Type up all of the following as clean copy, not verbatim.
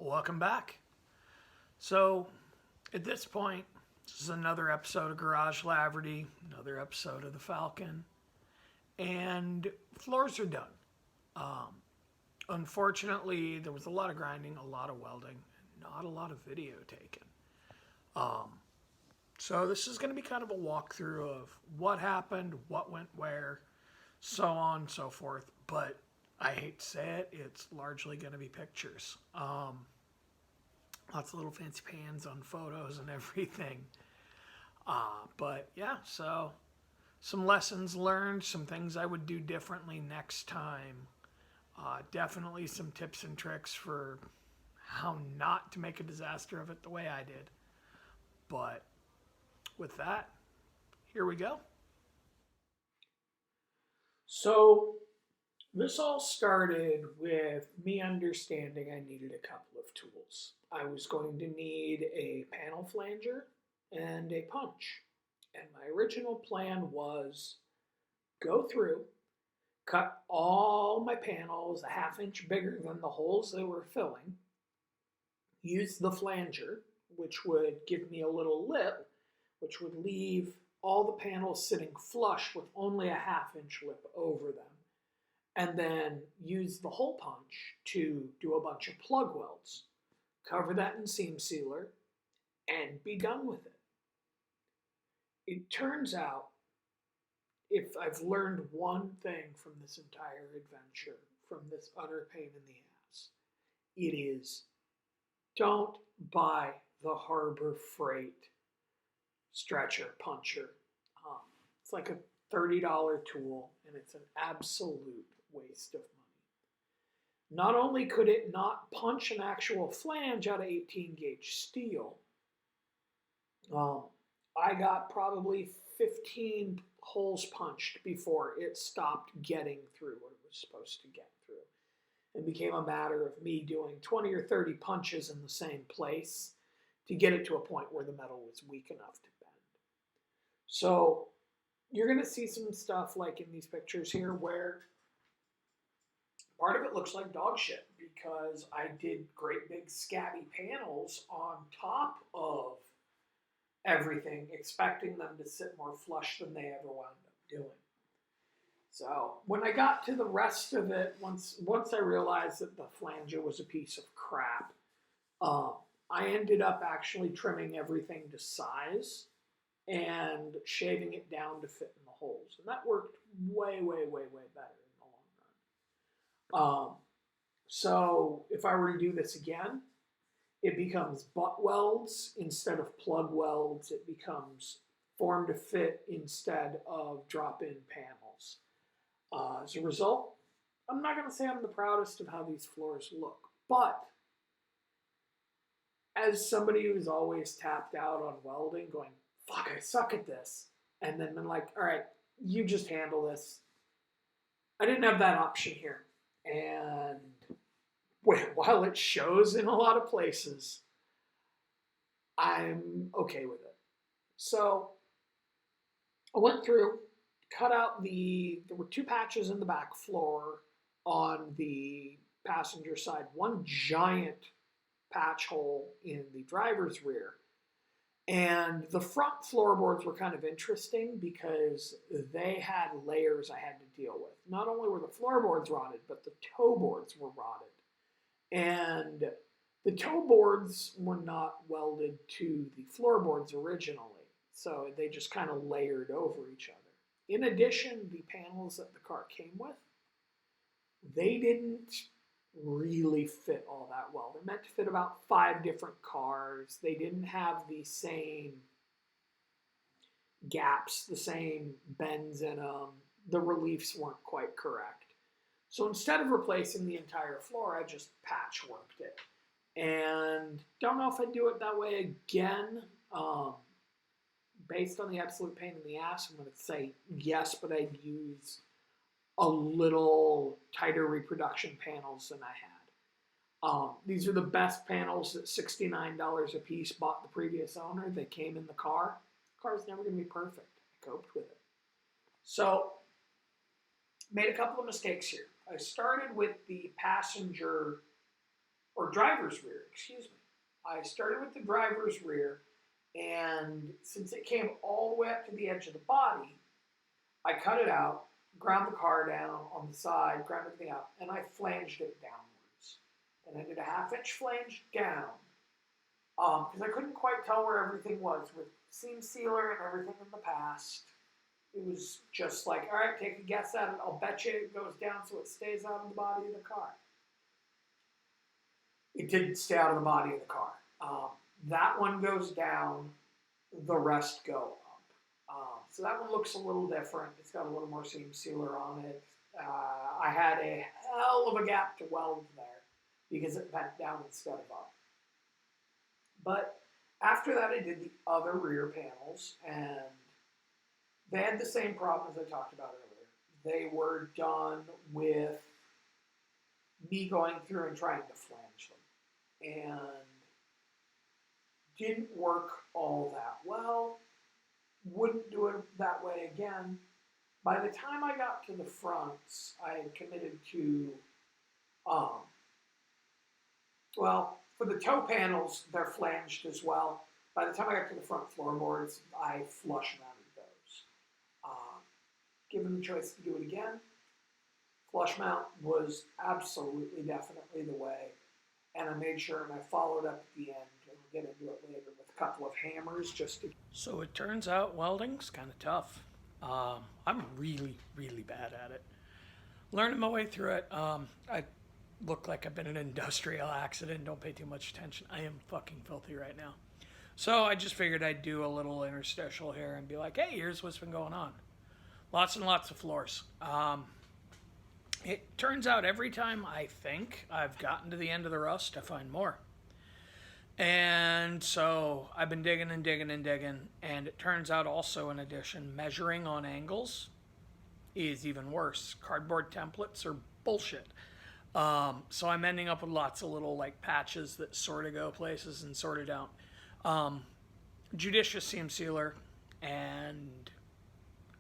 Welcome back. So, at this point, this is another episode of garageLaverty, another episode of the Falcon, and floors are done. Unfortunately, there was a lot of grinding, a lot of welding, not a lot of video taken. So, this is going to be kind of a walkthrough of what happened, what went where, so on and so forth. But I hate to say it, it's largely going to be pictures. Lots of little fancy pans on photos and everything. But yeah, so some lessons learned, some things I would do differently next time. Definitely some tips and tricks for how not to make a disaster of it the way I did. But with that, here we go. So this all started with me understanding I needed a couple of tools. I was going to need a panel flanger and a punch. And my original plan was go through, cut all my panels a half inch bigger than the holes they were filling, use the flanger, which would give me a little lip, which would leave all the panels sitting flush with only a half inch lip over them, and then use the hole punch to do a bunch of plug welds, cover that in seam sealer, and be done with it. It turns out, if I've learned one thing from this entire adventure, from this utter pain in the ass, it is don't buy the Harbor Freight stretcher puncher. It's like a $30 tool, and it's an absolute waste of money. Not only could it not punch an actual flange out of 18 gauge steel, I got probably 15 holes punched before it stopped getting through what it was supposed to get through. It became a matter of me doing 20 or 30 punches in the same place to get it to a point where the metal was weak enough to bend. So you're going to see some stuff like in these pictures here where part of it looks like dog shit because I did great big scabby panels on top of everything, expecting them to sit more flush than they ever wound up doing. So when I got to the rest of it, once I realized that the flanger was a piece of crap, I ended up actually trimming everything to size and shaving it down to fit in the holes. And that worked way, way, way, way better in the long run. So if I were to do this again, it becomes butt welds instead of plug welds. It becomes form to fit instead of drop-in panels. As a result, I'm not going to say I'm the proudest of how these floors look, but as somebody who's always tapped out on welding, going, fuck, I suck at this, and then been like, all right, you just handle this. I didn't have that option here. And while it shows in a lot of places, I'm okay with it. So I went through, cut out there were two patches in the back floor on the passenger side, one giant patch hole in the driver's rear. And the front floorboards were kind of interesting because they had layers I had to deal with. Not only were the floorboards rotted, but the toe boards were rotted. And the toe boards were not welded to the floorboards originally, so they just kind of layered over each other. In addition, the panels that the car came with, they didn't really fit all that well. They're meant to fit about 5 different cars. They didn't have the same gaps, the same bends in them. The reliefs weren't quite correct. So instead of replacing the entire floor, I just patchworked it. And don't know if I'd do it that way again. Based on the absolute pain in the ass, I'm going to say yes, but I'd use a little tighter reproduction panels than I had. These are the best panels at $69 a piece bought the previous owner. They came in the car. The car's never going to be perfect. I coped with it. So, made a couple of mistakes here. I started with the passenger or driver's rear, excuse me. I started with the driver's rear, and since it came all the way up to the edge of the body, I cut it out, ground the car down on the side, ground everything out, and I flanged it downwards. And I did a 1/2-inch flange down, because I couldn't quite tell where everything was. With seam sealer and everything in the past, it was just like, all right, take a guess at it. I'll bet you it goes down so it stays out of the body of the car. It didn't stay out of the body of the car. That one goes down, the rest go up. So that one looks a little different. It's got a little more seam sealer on it. I had a hell of a gap to weld there because it bent down instead of up. But after that, I did the other rear panels, and they had the same problem as I talked about earlier. They were done with me going through and trying to flange them, and didn't work all that well. Wouldn't do it that way again. By the time I got to the fronts, I had committed to, for the toe panels, they're flanged as well. By the time I got to the front floorboards, I flush mounted those. Given the choice to do it again, flush mount was absolutely, definitely the way. And I made sure, and I followed up at the end, and we'll get into it later, with a couple of hammers just to... So it turns out welding's kind of tough. I'm really, really bad at it. Learning my way through it. I look like I've been in an industrial accident. Don't pay too much attention. I am fucking filthy right now. So I just figured I'd do a little interstitial here and be like, hey, here's what's been going on. Lots and lots of floors. It turns out every time I think I've gotten to the end of the rust, I find more. And so I've been digging and digging and digging, and it turns out also, in addition, measuring on angles is even worse. Cardboard templates are bullshit. So I'm ending up with lots of little like patches that sort of go places and sort of don't. Judicious seam sealer and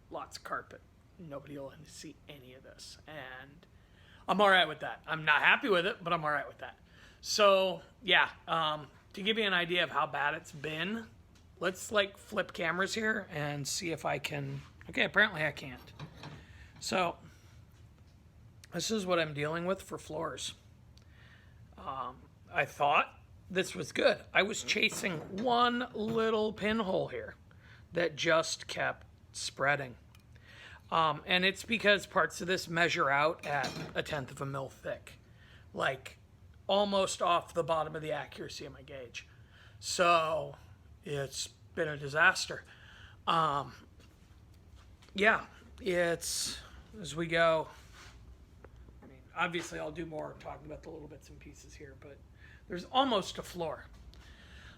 lots of carpet. Nobody will see any of this, and I'm all right with that. I'm not happy with it, but I'm all right with that. So yeah, to give you an idea of how bad it's been, let's like flip cameras here and see if I can. Okay, apparently I can't. So this is what I'm dealing with for floors. I thought this was good. I was chasing one little pinhole here that just kept spreading. And it's because parts of this measure out at 1/10 of a mil thick, like almost off the bottom of the accuracy of my gauge. So it's been a disaster. Yeah, it's as we go. I mean, obviously I'll do more talking about the little bits and pieces here, but there's almost a floor.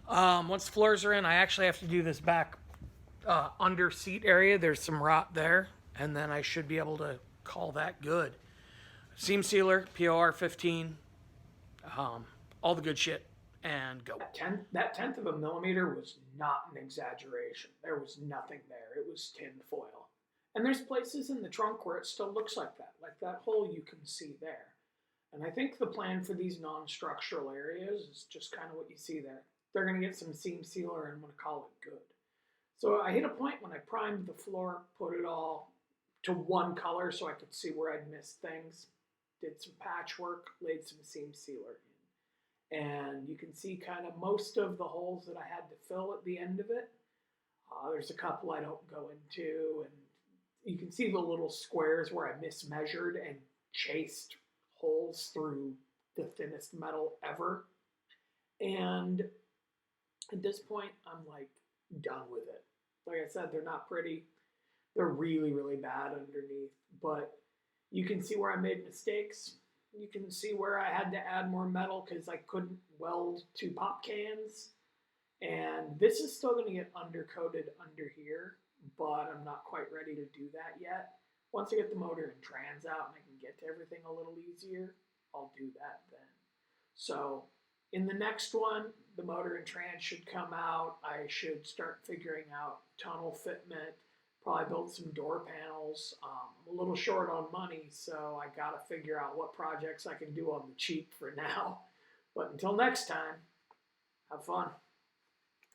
Once the floors are in, I actually have to do this back under seat area. There's some rot there. And then I should be able to call that good. Seam sealer, POR 15, all the good shit, and go. That 1/10 of a millimeter was not an exaggeration. There was nothing there. It was tin foil. And there's places in the trunk where it still looks like that hole you can see there. And I think the plan for these non-structural areas is just kind of what you see there. They're going to get some seam sealer, and I'm going to call it good. So I hit a point when I primed the floor, put it all to one color so I could see where I'd missed things, did some patchwork, laid some seam sealer in. And you can see kind of most of the holes that I had to fill at the end of it. There's a couple I don't go into, and you can see the little squares where I mismeasured and chased holes through the thinnest metal ever. And at this point, I'm like done with it. Like I said, they're not pretty. They're really, really bad underneath, but you can see where I made mistakes. You can see where I had to add more metal because I couldn't weld 2 pop cans. And this is still going to get undercoated under here, but I'm not quite ready to do that yet. Once I get the motor and trans out and I can get to everything a little easier, I'll do that then. So in the next one, the motor and trans should come out. I should start figuring out tunnel fitment. Probably build some door panels. I'm a little short on money, so I got to figure out what projects I can do on the cheap for now. But until next time, have fun.